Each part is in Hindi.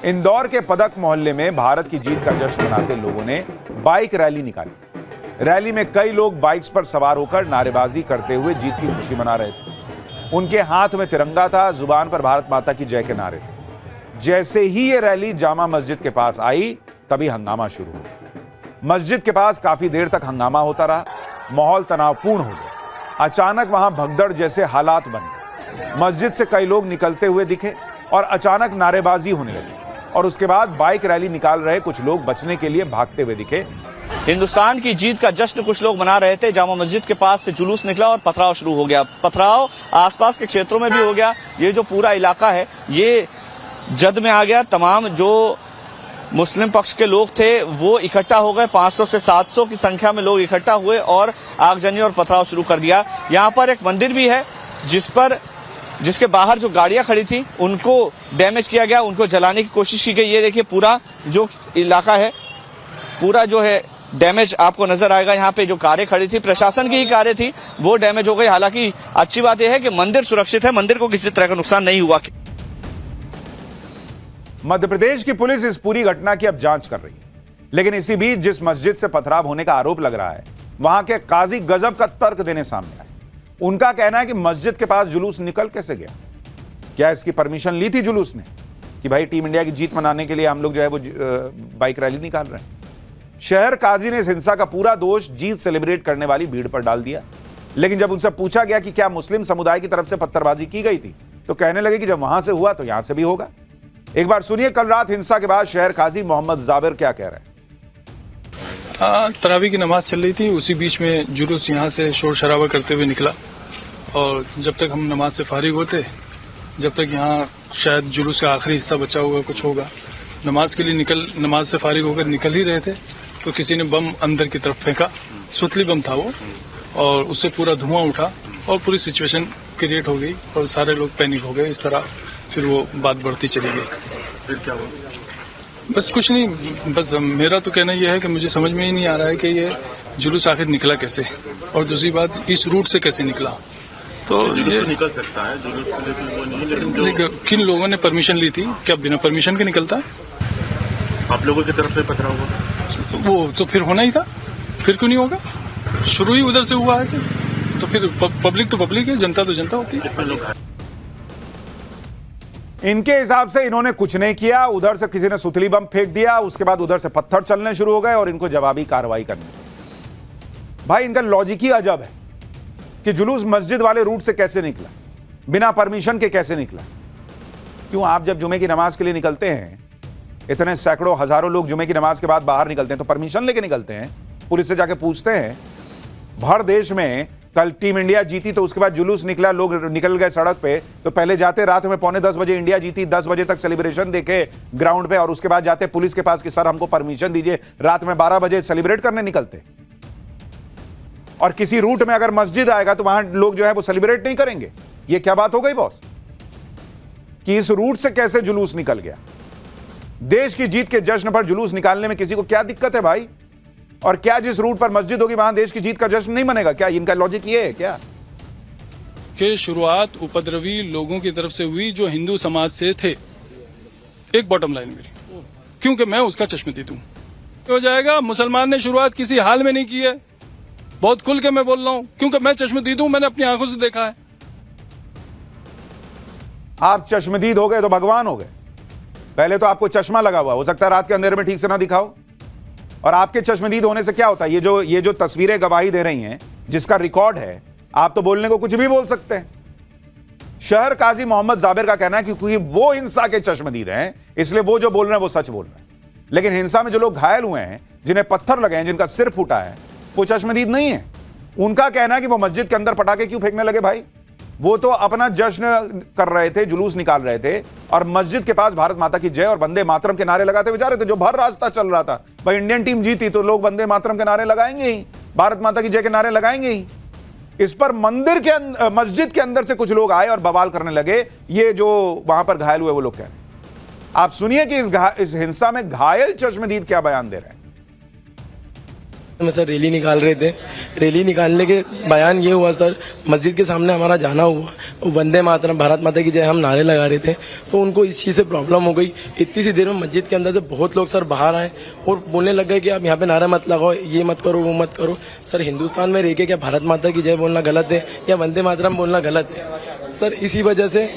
इंदौर के पदक मोहल्ले में भारत की जीत का जश्न मनाते लोगों ने बाइक रैली निकाली। रैली में कई लोग बाइक्स पर सवार होकर नारेबाजी करते हुए जीत की खुशी मना रहे थे। उनके हाथ में तिरंगा था, जुबान पर भारत माता की जय के नारे थे। जैसे ही ये रैली जामा मस्जिद के पास आई, तभी हंगामा शुरू हो गया। मस्जिद के पास काफी देर तक हंगामा होता रहा। माहौल तनावपूर्ण हो गया। अचानक वहां भगदड़ जैसे हालात बन गए। मस्जिद से कई लोग निकलते हुए दिखे और अचानक नारेबाजी होने लगी और उसके बाद बाइक रैली निकाल रहे कुछ लोग बचने के लिए भागते हुए दिखे। हिंदुस्तान की जीत का जश्न कुछ लोग मना रहे थे। जामा मस्जिद के पास से जुलूस निकला और पथराव शुरू हो गया। पथराव आसपास के क्षेत्रों में भी हो गया। ये जो पूरा इलाका है ये जद में आ गया। तमाम जो मुस्लिम पक्ष के लोग थे वो इकट्ठा हो गए। 500 से 700 की संख्या में लोग इकट्ठा हुए और आगजनी और पथराव शुरू कर दिया। यहाँ पर एक मंदिर भी है जिसके बाहर जो गाड़ियां खड़ी थी उनको डैमेज किया गया, उनको जलाने की कोशिश की गई। ये देखिए पूरा जो इलाका है पूरा जो है डैमेज आपको नजर आएगा। यहाँ पे जो कारें खड़ी थी, प्रशासन की ही कारें थी, वो डैमेज हो गई। हालांकि अच्छी बात यह है कि मंदिर सुरक्षित है, मंदिर को किसी तरह का नुकसान नहीं हुआ। मध्य प्रदेश की पुलिस इस पूरी घटना की अब जांच कर रही है, लेकिन इसी बीच जिस मस्जिद से पथराव होने का आरोप लग रहा है, वहां के काजी गजब का तर्क देने सामने आए। उनका कहना है कि मस्जिद के पास जुलूस निकल कैसे गया? क्या इसकी परमिशन ली थी जुलूस ने कि भाई टीम इंडिया की जीत मनाने के लिए हम लोग जो है वो बाइक रैली निकाल रहे हैं? शहर काजी ने इस हिंसा का पूरा दोष जीत सेलिब्रेट करने वाली भीड़ पर डाल दिया। लेकिन जब उनसे पूछा गया कि क्या मुस्लिम समुदाय की तरफ से पत्थरबाजी की गई थी, तो कहने लगे कि जब वहां से हुआ तो यहां से भी होगा। एक बार सुनिए कल रात हिंसा के बाद शहर काजी मोहम्मद जाबिर क्या कह रहे हैं। तरावी की नमाज चल रही थी, उसी बीच में जुलूस यहाँ से शोर शराबा करते हुए निकला और जब तक हम नमाज से फारिग होते, जब तक यहाँ शायद जुलूस का आखिरी हिस्सा बचा हुआ कुछ होगा, नमाज के लिए नमाज से फारिग होकर निकल ही रहे थे तो किसी ने बम अंदर की तरफ फेंका। सुतली बम था वो और उससे पूरा धुआं उठा और पूरी सिचुएशन क्रिएट हो गई और सारे लोग पैनिक हो गए। इस तरह फिर वो बात बढ़ती चली गई। फिर क्या हुआ? बस कुछ नहीं, बस मेरा तो कहना यह है कि मुझे समझ में ही नहीं आ रहा है कि ये जुलूस आखिर निकला कैसे और दूसरी बात इस रूट से कैसे निकला। तो ये तो निकल सकता है जुलूस, लेकिन किन लोगों ने परमिशन ली थी? क्या बिना परमिशन के निकलता? आप लोगों की तरफ से पथराव हुआ वो तो फिर होना ही था, फिर क्यों नहीं होगा? शुरू ही उधर से हुआ है तो फिर पब्लिक तो पब्लिक है, जनता तो जनता होती है। कितने लोग? इनके हिसाब से इन्होंने कुछ नहीं किया। उधर से किसी ने सुतली बम फेंक दिया, उसके बाद उधर से पत्थर चलने शुरू हो गए और इनको जवाबी कार्रवाई करनी पड़ी। भाई इनका लॉजिक ही अजब है कि जुलूस मस्जिद वाले रूट से कैसे निकला, बिना परमिशन के कैसे निकला। क्यों आप जब जुमे की नमाज के लिए निकलते हैं, इतने सैकड़ों हजारों लोग जुमे की नमाज के बाद बाहर निकलते हैं तो परमिशन लेके निकलते हैं, पुलिस से जाके पूछते हैं। भर देश में कल टीम इंडिया जीती तो उसके बाद जुलूस निकला, लोग निकल गए सड़क पे, तो पहले जाते रात में 9:45 बजे इंडिया जीती, 10 बजे तक सेलिब्रेशन देखे ग्राउंड पे और उसके बाद जाते पुलिस के पास कि सर हमको परमिशन दीजिए, रात में 12 बजे सेलिब्रेट करने निकलते। और किसी रूट में अगर मस्जिद आएगा तो वहां लोग जो है वो सेलिब्रेट नहीं करेंगे। ये क्या बात हो गई बॉस कि इस रूट से कैसे जुलूस निकल गया? देश की जीत के जश्न पर जुलूस निकालने में किसी को क्या दिक्कत है भाई? और क्या जिस रूट पर मस्जिद होगी वहां देश की जीत का जश्न नहीं मनेगा? क्या इनका लॉजिक ये है क्या कि शुरुआत उपद्रवी लोगों की तरफ से हुई जो हिंदू समाज से थे? एक बॉटम लाइन मेरी, क्योंकि मैं उसका चश्मदीद हूं। हो जाएगा, मुसलमान ने शुरुआत किसी हाल में नहीं की है। बहुत खुल के मैं बोल रहा हूं क्योंकि मैं चश्मदीद हूं, मैंने अपनी आंखों से देखा है। आप चश्मदीद हो गए तो भगवान हो गए? पहले तो आपको चश्मा लगा हुआ, हो सकता है रात के अंधेरे में ठीक से ना दिखाओ। और आपके चश्मदीद होने से क्या होता है? ये जो तस्वीरें गवाही दे रही हैं, जिसका रिकॉर्ड है, आप तो बोलने को कुछ भी बोल सकते हैं। शहर काजी मोहम्मद जाबिर का कहना है कि क्योंकि वो हिंसा के चश्मदीद हैं, इसलिए वो जो बोल रहे हैं वो सच बोल रहे हैं। लेकिन हिंसा में जो लोग घायल हुए हैं, जिन्हें पत्थर लगे हैं, जिनका सिर फूटा है, वो चश्मदीद नहीं है। उनका कहना है कि वो मस्जिद के अंदर पटाखे क्यों फेंकने लगे भाई? वो तो अपना जश्न कर रहे थे, जुलूस निकाल रहे थे और मस्जिद के पास भारत माता की जय और वंदे मातरम के नारे लगाते हुए जा रहे थे। जो भर रास्ता चल रहा था, भाई इंडियन टीम जीती तो लोग वंदे मातरम के नारे लगाएंगे ही, भारत माता की जय के नारे लगाएंगे ही। इस पर मस्जिद के अंदर से कुछ लोग आए और बवाल करने लगे। ये जो वहां पर घायल हुए वो लोग कह रहे हैं। आप सुनिए कि इस हिंसा में घायल चश्मदीद क्या बयान दे रहे हैं। में सर रैली निकाल रहे थे। रैली निकालने के बयान ये हुआ सर, मस्जिद के सामने हमारा जाना हुआ, वंदे मातरम भारत माता की जय हम नारे लगा रहे थे, तो उनको इस चीज़ से प्रॉब्लम हो गई। इतनी सी देर में मस्जिद के अंदर से बहुत लोग सर बाहर आए और बोलने लग गए कि आप यहाँ पे नारा मत लगाओ, ये मत करो, वो मत करो। सर हिंदुस्तान में रह के क्या भारत माता की जय बोलना गलत है या वंदे मातरम बोलना गलत है? सर इसी वजह से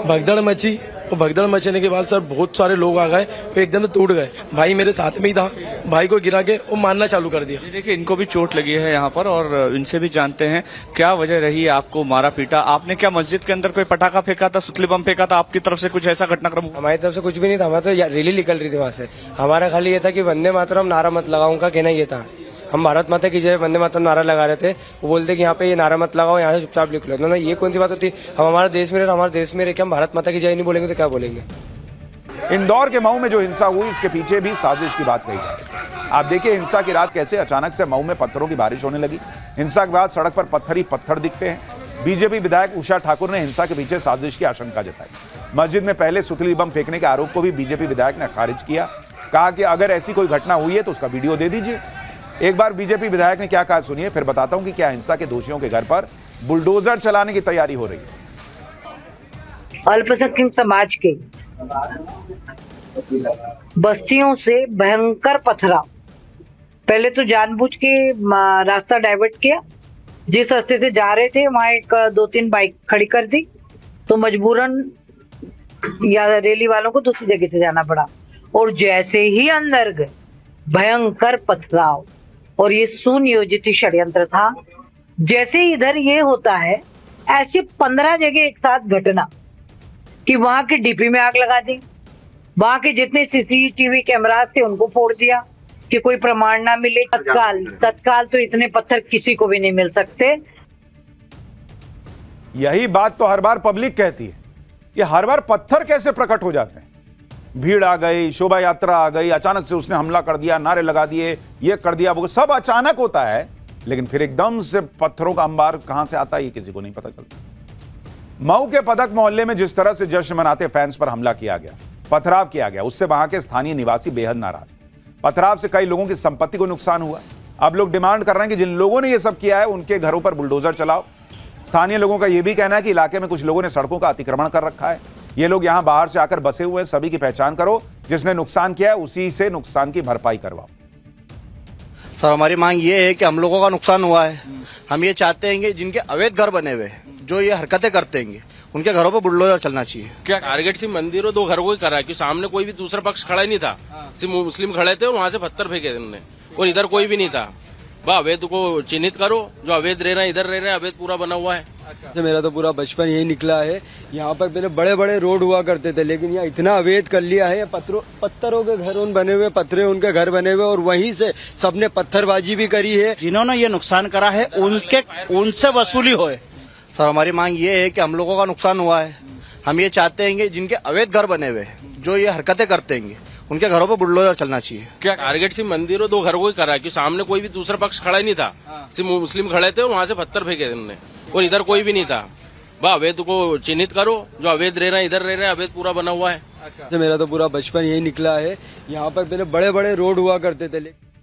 भगदड़ मची, और भगदड़ मचने के बाद सर बहुत सारे लोग आ गए, वो एकदम से टूट गए। भाई मेरे साथ में ही था, भाई को गिरा के वो मारना चालू कर दिया। देखिए इनको भी चोट लगी है यहाँ पर, और इनसे भी जानते हैं क्या वजह रही आपको मारा पीटा। आपने क्या मस्जिद के अंदर कोई पटाखा फेंका था, सुतली बम फेंका था, आपकी तरफ से कुछ ऐसा घटनाक्रम हुआ? हमारी तरफ से कुछ भी नहीं था, हमारा तो रैली निकल रही थी वहाँ से। हमारा खाली ये था कि वंदे मातरम नारा मत लगाओ, उनका कहना ये था। हम भारत माता की जय वंदे मातरम नारा लगा रहे थे, वो बोलते कि यहाँ पे ये नारा मत लगाओ, यहाँ से चुपचाप निकलो। ना ये कौन सी बात होती? हम हमारे देश में रहे, हमारे देश में रह के हम भारत माता की जय नहीं बोलेंगे तो क्या बोलेंगे? इंदौर के मऊ में जो हिंसा हुई, इसके पीछे भी साजिश की बात कही जा रही है। आप देखिए हिंसा की रात कैसे अचानक से मऊ में पत्थरों की बारिश होने लगी। हिंसा के बाद सड़क पर पत्थर ही पत्थर दिखते हैं। बीजेपी विधायक उषा ठाकुर ने हिंसा के पीछे साजिश की आशंका जताई। मस्जिद में पहले सुतली बम फेंकने के आरोप को भी बीजेपी विधायक ने खारिज किया। कहा कि अगर ऐसी कोई घटना हुई है तो उसका वीडियो दे दीजिए। एक बार बीजेपी विधायक ने क्या कहा सुनिए, फिर बताता हूं कि क्या हिंसा के दोषियों के घर पर बुलडोजर चलाने की तैयारी हो रही है। अल्पसंख्यक समाज के बस्तियों से भयंकर पथराव। पहले तो जानबूझ के रास्ता डाइवर्ट किया, जिस रास्ते से जा रहे थे वहां एक 2-3 बाइक खड़ी कर दी, तो मजबूरन या रैली वालों को दूसरी जगह से जाना पड़ा। और जैसे ही अंदर गए भयंकर पथराव, और ये सुनियोजित षड्यंत्र था। जैसे इधर ये होता है, ऐसे 15 जगह एक साथ घटना कि वहां के डीपी में आग लगा दी, वहां के जितने सीसीटीवी कैमरा थे उनको फोड़ दिया कि कोई प्रमाण ना मिले। तत्काल तो इतने पत्थर किसी को भी नहीं मिल सकते। यही बात तो हर बार पब्लिक कहती है कि हर बार पत्थर कैसे प्रकट हो जाते हैं। भीड़ आ गई, शोभा यात्रा आ गई, अचानक से उसने हमला कर दिया, नारे लगा दिए, ये कर दिया, वो सब अचानक होता है। लेकिन फिर एकदम से पत्थरों का अंबार कहां से आता है ये किसी को नहीं पता चलता। मऊ के पदक मोहल्ले में जिस तरह से जश्न मनाते फैंस पर हमला किया गया, पथराव किया गया, उससे वहां के स्थानीय निवासी बेहद नाराज। पथराव से कई लोगों की संपत्ति को नुकसान हुआ। अब लोग डिमांड कर रहे हैं कि जिन लोगों ने ये सब किया है उनके घरों पर बुलडोजर चलाओ। स्थानीय लोगों का यह भी कहना है कि इलाके में कुछ लोगों ने सड़कों का अतिक्रमण कर रखा है। ये लोग यहां बाहर से आकर बसे हुए हैं, सभी की पहचान करो, जिसने नुकसान किया है उसी से नुकसान की भरपाई करवाओ। सर हमारी मांग ये है कि हम लोगों का नुकसान हुआ है, हम ये चाहते हैं कि जिनके अवैध घर बने हुए हैं, जो ये हरकतें करते हैं, उनके घरों पर बुलडोजर चलना चाहिए। क्या टारगेट सिर्फ मंदिर और 2 घरों को ही करा है कि सामने कोई भी दूसरा पक्ष खड़ा ही नहीं था, सिर्फ मुस्लिम खड़े थे और वहां से पत्थर फेंके उन्होंने, और इधर कोई भी नहीं था। वाह, अवैध को चिन्हित करो, जो अवैध रह रहे हैं इधर रह रहे हैं, अवैध पूरा बना हुआ है। अच्छा, मेरा तो पूरा बचपन यही निकला है। यहाँ पर पहले बड़े बड़े रोड हुआ करते थे, लेकिन यहाँ इतना अवैध कर लिया है। पत्थरों के घर बने हुए, पत्थरे उनके घर बने हुए, और वहीं से सबने पत्थरबाजी भी करी है। जिन्होंने ये नुकसान करा है उनसे वसूली होए। सर हमारी मांग ये है कि हम लोगों का नुकसान हुआ है, हम ये चाहते हैं कि जिनके अवैध घर बने हुए हैं, जो ये हरकतें करते हैं, उनके घरों पर बुलडोजर चलना चाहिए। क्या टारगेट सिर्फ मंदिर और 2 घरों को ही करा है कि सामने कोई भी दूसरा पक्ष खड़ा ही नहीं था, सिर्फ मुस्लिम खड़े थे और वहां से पत्थर फेंके उन्होंने, और इधर कोई भी नहीं था। वाह, अवैध को चिन्हित करो, जो अवैध रह रहे हैं इधर रह रहे हैं, अवैध पूरा बना हुआ है। अच्छा, मेरा तो पूरा बचपन यही निकला है। यहाँ पर पहले बड़े बड़े रोड हुआ करते थे।